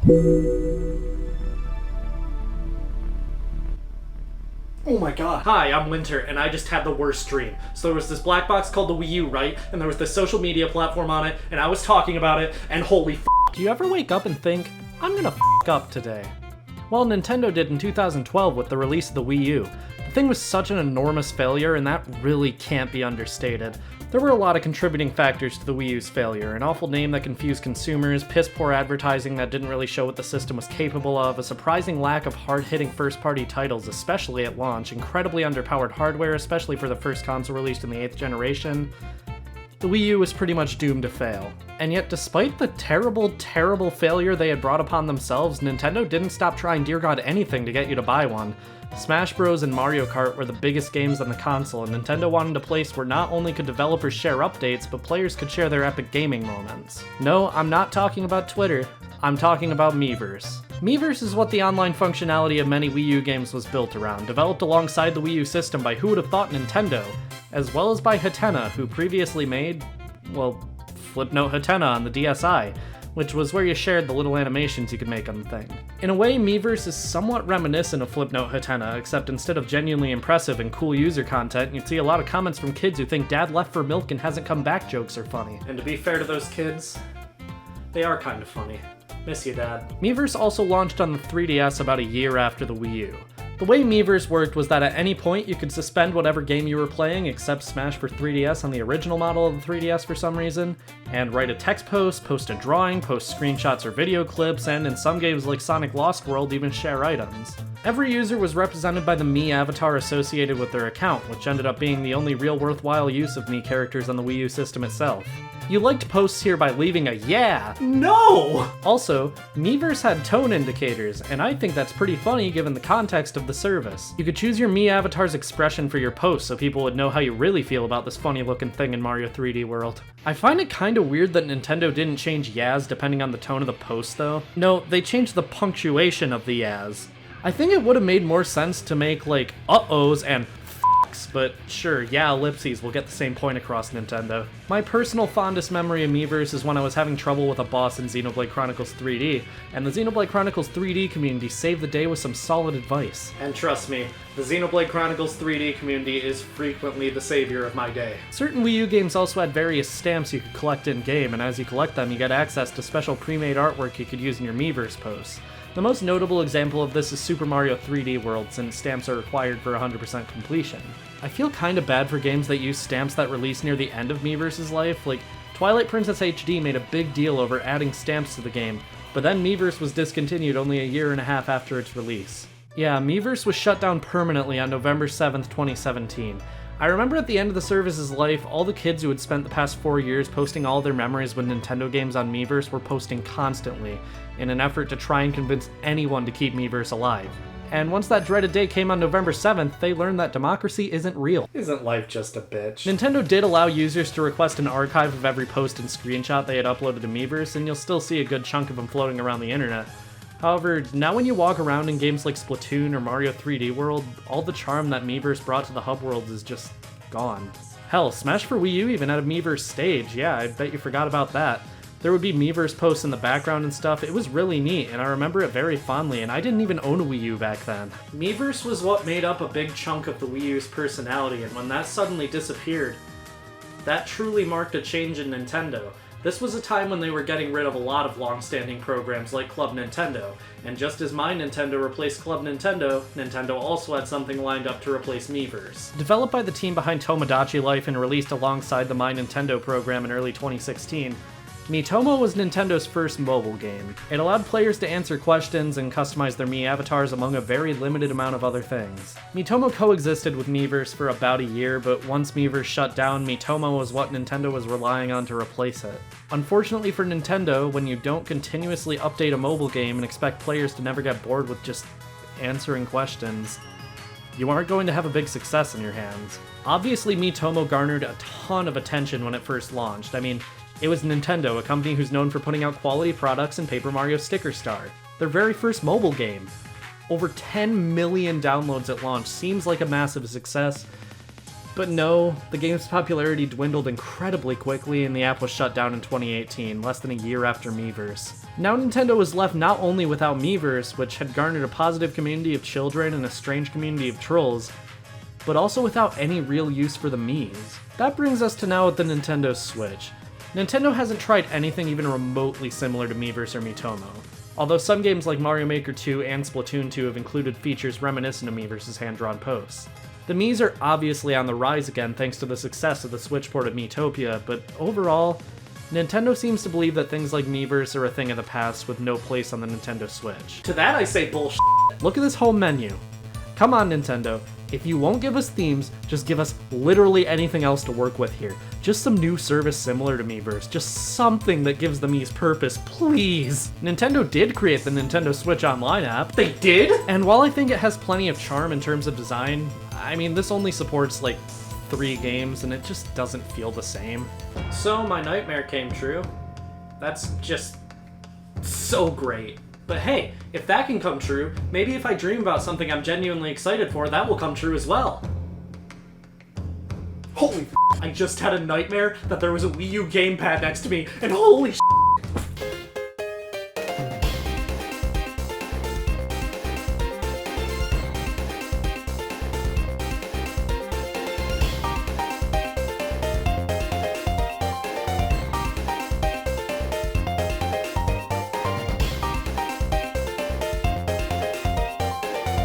Oh my god. Hi, I'm Winter, and I just had the worst dream. So there was this black box called the Wii U, right? And there was this social media platform on it, and I was talking about it, and holy f***. Do you ever wake up and think, I'm gonna f*** up today? Well, Nintendo did in 2012 with the release of the Wii U. The thing was such an enormous failure, and that really can't be understated. There were a lot of contributing factors to the Wii U's failure: an awful name that confused consumers, piss-poor advertising that didn't really show what the system was capable of, a surprising lack of hard-hitting first-party titles, especially at launch, incredibly underpowered hardware, especially for the first console released in the 8th generation. The Wii U was pretty much doomed to fail. And yet, despite the terrible, terrible failure they had brought upon themselves, Nintendo didn't stop trying dear god anything to get you to buy one. Smash Bros. And Mario Kart were the biggest games on the console, and Nintendo wanted a place where not only could developers share updates, but players could share their epic gaming moments. No, I'm not talking about Twitter, I'm talking about Miiverse. Miiverse is what the online functionality of many Wii U games was built around, developed alongside the Wii U system by who would have thought Nintendo, as well as by Hatena, who previously made, well, Flipnote Hatena on the DSi, which was where you shared the little animations you could make on the thing. In a way, Miiverse is somewhat reminiscent of Flipnote Hatena, except instead of genuinely impressive and cool user content, you'd see a lot of comments from kids who think dad left for milk and hasn't come back jokes are funny. And to be fair to those kids, they are kind of funny. Miss you, Dad. Miiverse also launched on the 3DS about a year after the Wii U. The way Miiverse worked was that at any point you could suspend whatever game you were playing, except Smash for 3DS on the original model of the 3DS for some reason, and write a text post a drawing, post screenshots or video clips, and in some games like Sonic Lost World, even share items. Every user was represented by the Mii avatar associated with their account, which ended up being the only real worthwhile use of Mii characters on the Wii U system itself. You liked posts here by leaving a yeah. No! Also, Miiverse had tone indicators, and I think that's pretty funny given the context of the service. You could choose your Mii avatar's expression for your post so people would know how you really feel about this funny looking thing in Mario 3D World. I find it kinda weird that Nintendo didn't change yas depending on the tone of the post though. No, they changed the punctuation of the yas. I think it would have made more sense to make like uh-ohs and but sure, yeah, ellipses will get the same point across, Nintendo. My personal fondest memory of Miiverse is when I was having trouble with a boss in Xenoblade Chronicles 3D, and the Xenoblade Chronicles 3D community saved the day with some solid advice. And trust me, the Xenoblade Chronicles 3D community is frequently the savior of my day. Certain Wii U games also had various stamps you could collect in-game, and as you collect them, you get access to special pre-made artwork you could use in your Miiverse posts. The most notable example of this is Super Mario 3D World, since stamps are required for 100% completion. I feel kinda bad for games that use stamps that release near the end of Miiverse's life. Like, Twilight Princess HD made a big deal over adding stamps to the game, but then Miiverse was discontinued only a year and a half after its release. Yeah, Miiverse was shut down permanently on November 7th, 2017. I remember at the end of the service's life, all the kids who had spent the past 4 years posting all their memories with Nintendo games on Miiverse were posting constantly, in an effort to try and convince anyone to keep Miiverse alive. And once that dreaded day came on November 7th, they learned that democracy isn't real. Isn't life just a bitch? Nintendo did allow users to request an archive of every post and screenshot they had uploaded to Miiverse, and you'll still see a good chunk of them floating around the internet. However, now when you walk around in games like Splatoon or Mario 3D World, all the charm that Miiverse brought to the hub worlds is just gone. Hell, Smash for Wii U even had a Miiverse stage, yeah, I bet you forgot about that. There would be Miiverse posts in the background and stuff. It was really neat, and I remember it very fondly, and I didn't even own a Wii U back then. Miiverse was what made up a big chunk of the Wii U's personality, and when that suddenly disappeared, that truly marked a change in Nintendo. This was a time when they were getting rid of a lot of long-standing programs like Club Nintendo, and just as My Nintendo replaced Club Nintendo, Nintendo also had something lined up to replace Miiverse. Developed by the team behind Tomodachi Life and released alongside the My Nintendo program in early 2016, Miitomo was Nintendo's first mobile game. It allowed players to answer questions and customize their Mii avatars among a very limited amount of other things. Miitomo coexisted with Miiverse for about a year, but once Miiverse shut down, Miitomo was what Nintendo was relying on to replace it. Unfortunately for Nintendo, when you don't continuously update a mobile game and expect players to never get bored with just answering questions, you aren't going to have a big success in your hands. Obviously, Miitomo garnered a ton of attention when it first launched. I mean, it was Nintendo, a company who's known for putting out quality products and Paper Mario Sticker Star. Their very first mobile game. Over 10 million downloads at launch seems like a massive success, But no, the game's popularity dwindled incredibly quickly and the app was shut down in 2018, less than a year after Miiverse. Now Nintendo was left not only without Miiverse, which had garnered a positive community of children and a strange community of trolls, but also without any real use for the Miis. That brings us to now with the Nintendo Switch. Nintendo hasn't tried anything even remotely similar to Miiverse or Miitomo, although some games like Mario Maker 2 and Splatoon 2 have included features reminiscent of Miiverse's hand-drawn posts. The Miis are obviously on the rise again thanks to the success of the Switch port of Miitopia, but overall, Nintendo seems to believe that things like Miiverse are a thing of the past with no place on the Nintendo Switch. To that I say bullshit. Look at this home menu. Come on, Nintendo. If you won't give us themes, just give us literally anything else to work with here. Just some new service similar to Miiverse. Just something that gives the Mii's purpose, please. Nintendo did create the Nintendo Switch Online app. They did? And while I think it has plenty of charm in terms of design, I mean, this only supports like 3 games and it just doesn't feel the same. So my nightmare came true. That's just so great. But hey, if that can come true, maybe if I dream about something I'm genuinely excited for, that will come true as well. Holy f***, I just had a nightmare that there was a Wii U gamepad next to me, and holy s***.